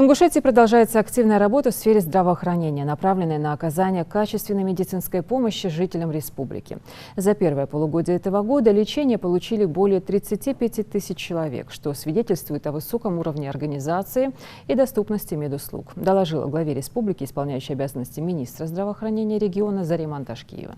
Ингушетии продолжается активная работа в сфере здравоохранения, направленная на оказание качественной медицинской помощи жителям республики. За первое полугодие этого года лечение получили более 35 тысяч человек, что свидетельствует о высоком уровне организации и доступности медуслуг, доложила главе республики, исполняющей обязанности министра здравоохранения региона Зариман Ташкиева.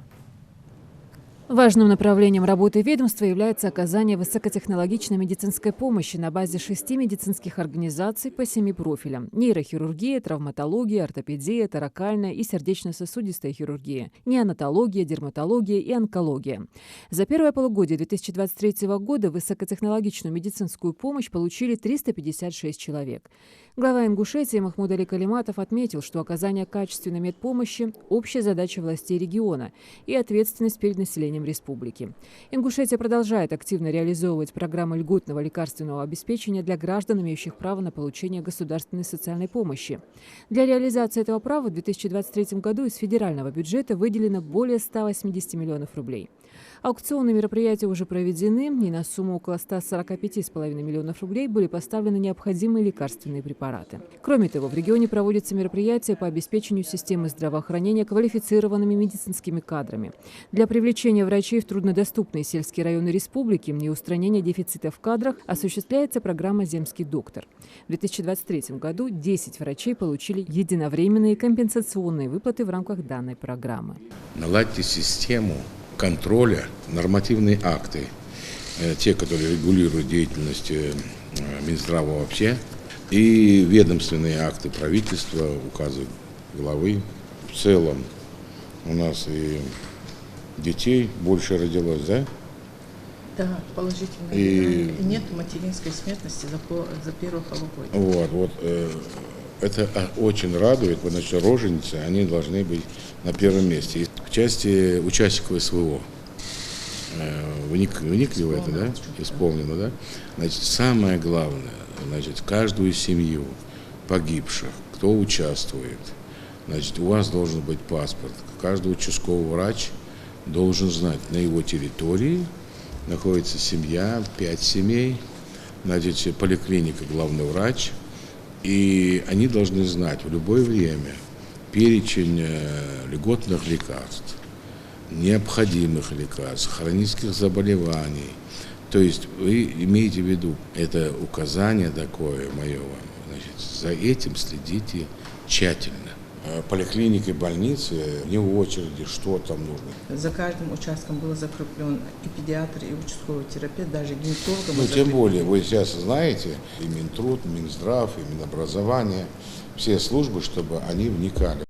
Важным направлением работы ведомства является оказание высокотехнологичной медицинской помощи на базе 6 медицинских организаций по 7 профилям: нейрохирургия, травматология, ортопедия, торакальная и сердечно-сосудистая хирургия, неонатология, дерматология и онкология. За первое полугодие 2023 года высокотехнологичную медицинскую помощь получили 356 человек. Глава Ингушетии Махмуд Али Калиматов отметил, что оказание качественной медпомощи – общая задача властей региона и ответственность перед населением республики. Ингушетия продолжает активно реализовывать программы льготного лекарственного обеспечения для граждан, имеющих право на получение государственной социальной помощи. Для реализации этого права в 2023 году из федерального бюджета выделено более 180 миллионов рублей. Аукционные мероприятия уже проведены, и на сумму около 145,5 миллионов рублей были поставлены необходимые лекарственные препараты. Кроме того, в регионе проводятся мероприятия по обеспечению системы здравоохранения квалифицированными медицинскими кадрами. Для привлечения врачей в труднодоступные сельские районы республики и устранения дефицита в кадрах осуществляется программа «Земский доктор». В 2023 году 10 врачей получили единовременные компенсационные выплаты в рамках данной программы. Наладьте систему контроля, нормативные акты, те, которые регулируют деятельность Минздрава вообще, и ведомственные акты правительства, указы главы. В целом у нас и детей больше родилось, да? Да, положительно. И нет материнской смертности за первое полугодие. Вот. Это очень радует, потому что роженицы, они должны быть на первом месте. В части участников СВО, вникли в это, да? Исполнено, да? Значит, самое главное, значит, каждую семью погибших, кто участвует, значит, у вас должен быть паспорт. Каждый участковый врач должен знать, на его территории находится семья, 5 семей, значит, поликлиника, главный врач. И они должны знать в любое время перечень льготных лекарств, необходимых лекарств, хронических заболеваний. То есть вы имеете в виду, это указание такое мое вам, значит, за этим следите тщательно. Поликлиники, больницы, не в очереди, что там нужно. За каждым участком был закреплен и педиатр, и участковый терапевт, даже гинеколог. Ну, тем более, вы сейчас знаете, и Минтруд, Минздрав, и Минобразование, все службы, чтобы они вникали.